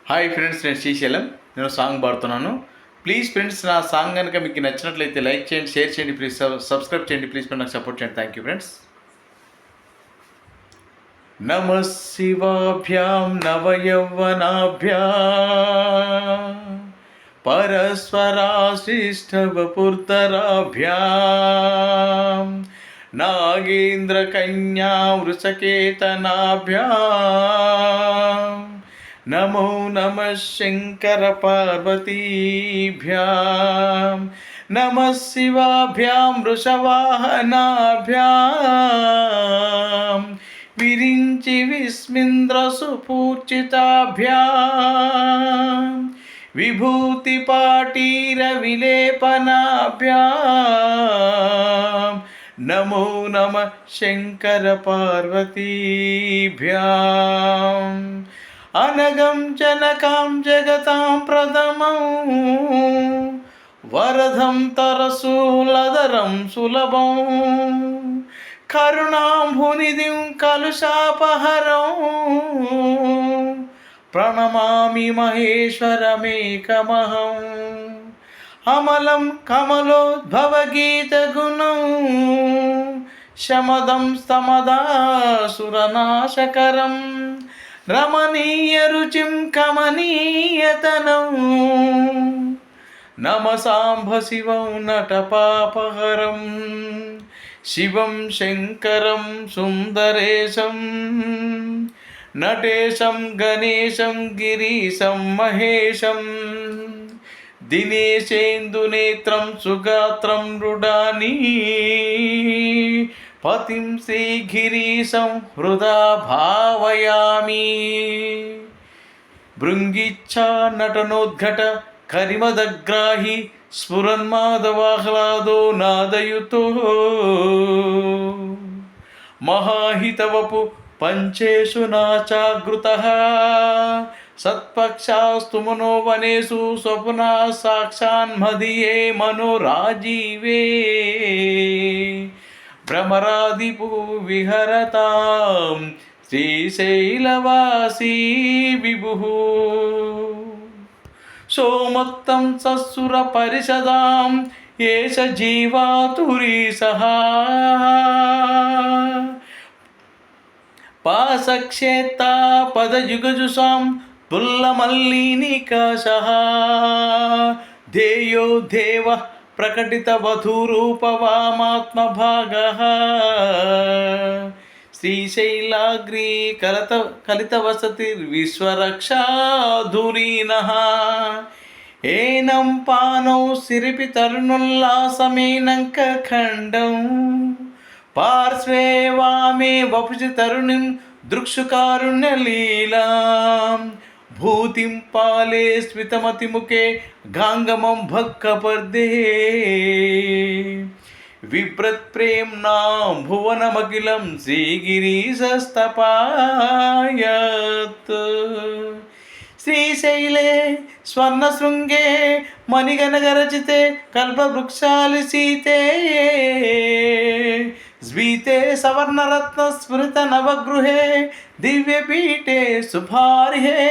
Hi friends, నేను శ్రీశైలం. నేను song పాడుతున్నాను. Please friends, నా సాంగ్ కనుక మీకు నచ్చినట్లయితే లైక్ చేయండి, షేర్ చేయండి, ప్లీజ్ సబ్స్క్రైబ్ చేయండి. ప్లీజ్ నాకు సపోర్ట్ చేయండి. Thank you friends. నమ శివాభ్యాం నవయౌవనాభ్యాం పరస్పరాశిష్టవపుర్తరాభ్యాం నాగేంద్రకన్యా వృషకేతనాభ్యాం నమో నమః శంకర పార్వతీభ్యాం నమః శివాభ్యాం వృషవాహనాభ్యాం విరించి విస్మింద్రసుపూర్చితాభ్యాం విభూతిపాటీర విలేపనాభ్యాం నమో నమః శంకర పార్వతీభ్యాం అనగం జనకాం జగతాం ప్రథమం వరదం తరసూలదరం సులభం కరుణాంభునిధిం కలుషాపహరం ప్రణమామి మహేశ్వరమేకమహం అమలం కమలోద్భవగీతగుణం శమదం స్తమదాసురనాశకరం రమణీయ రుచిం కమనీయతనం నమ సాంబ శివం నటపాపహరం శివం శంకరం సుందరేశం నటేశం గణేశం గిరీశం మహేశం దినేశేందునేత్రం సుగాత్రం మృడాని పతిం శ్రీగిరీశం హృదా భావయామి భృంగిచ్చా నటనోద్ఘట కరిమదగ్రాహి స్ఫురన్మాదవాహ్లాదో నాదయుతో మహాహితవపు పంచేషు నాచాగృతః సత్పక్షాస్తు మనోవనేషు స్వప్నా సాక్షాన్మదియే మనోరాజీవే భ్రమరాదిపు విహరతాం శ్రీశైలవాసీ విభుః సోమత్తం సస్సుర పరిషదాం ఏష జీవాతురీసః పాసక్షేత్తా పదయుగజుషాం పుల్లమల్లినికాశః ధేయో దేవ ప్రకటితవధూరూపవామాత్మభాగः శ్రీశైలాగ్రీ కలితవసతిర్విశ్వరక్షాధురీనः ఏనం పానౌ సిరిపి తరుణోల్లాసమేనంక ఖండం పార్శ్వే వామే వపుషి తరుణిం దృక్షుకారుణ్యలీలాం భూతిం పాలే స్మితమతిముఖే గాంగమం భక్కపర్దే విప్రత్ప్రేమ్నాం భువనమఖిలం శ్రీగిరీశస్తపాయత్ శ్రీశైలే స్వర్ణశృంగే మణిగణగరచితే కల్పవృక్షాలిసీతే స్వీతే సవర్ణరత్నస్ఫురిత నవగృహే దివ్యపీఠే శుభార్హే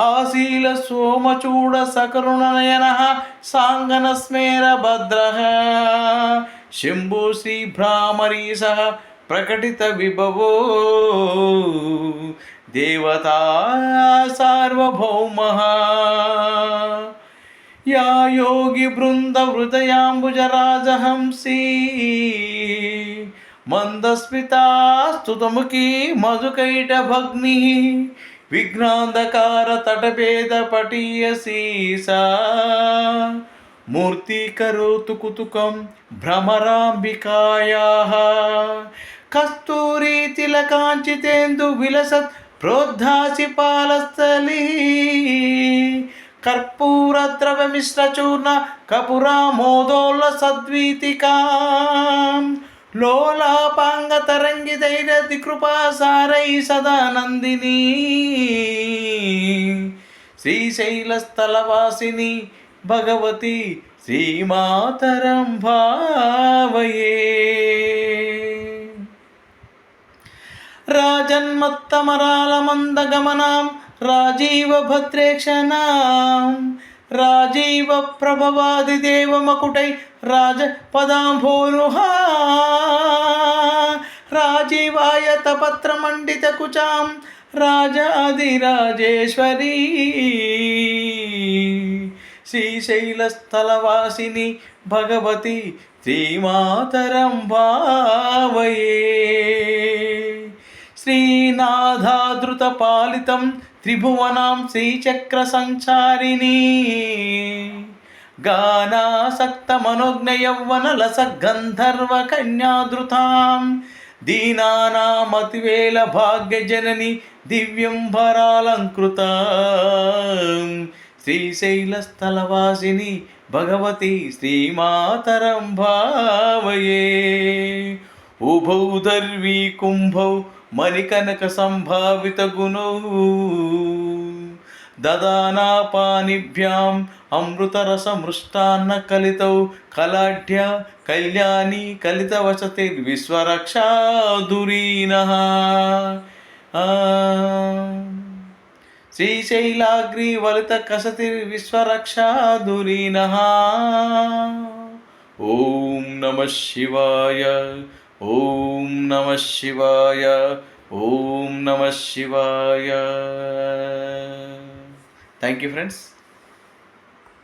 ఆశీల సోమచూడ సకరుణనయనః సాంగనస్మేర భద్రః శంభో శ్రీ భ్రామరీశः ప్రకటిత విభవో దేవతా సార్వభౌమః యా యోగి బృంద హృదయాంబుజరాజహంసీ మందస్మితా స్తుతముఖీ మధుకైటభగ్ని విఘ్నాంధకార తటభేద పటీయసీసా మూర్తీకరోతు కుతుకం భ్రమరాంబికాయాః కస్తూరీ తిలకాంచితేందు విలసత్ ప్రోద్ధాసి పాలస్థలీ కర్పూరద్రవమిశ్రచూర్ణ కపురామోదోల్ల సద్వీతికాం లోలాపాంగతరంగితైరతి కృపాసారై సదానందిని శ్రీశైలస్థలవాసిని భగవతి శ్రీమాతరం భావయే రాజన్మత్తమరాల మందగమనాం రాజీవ భద్రేక్షణాం రాజీవ ప్రభవాది దేవమకుటై రాజ పదాంభోరుహా రాజీవాయత పత్రమండిత కుచాం రాజాదిరాజేశ్వరీ శ్రీశైలస్థలవాసిని భగవతి శ్రీమాతరం భావయే శ్రీనాథాదృతపాలితం త్రిభువనాం శ్రీచక్ర సంచారిణీ గానాసక్తమనోజ్ఞయౌవనలసగంధర్వ కన్యాదృతాం దీనానామతివేల భాగ్యజనని దివ్యంబరాలంకృతాం శ్రీశైలస్థలవాసిని భగవతి శ్రీమాతరం భావయే ఉభౌ దర్వీ కుంభౌ మణికనక సంభావిత గుణౌ దదానాపానిభ్యాం అమృతరసమృష్టాన్న కలితౌ కలాఢ్య కళ్యాణి కలితవసతిర్విశ్వరక్షాధురీనః శ్రీశైలాగ్రీవలిత కసతిర్విశ్వరక్షాధురీనః ఓం నమః శివాయ ఓం నమః శివాయ ఓం నమః శివాయ. Thank you friends.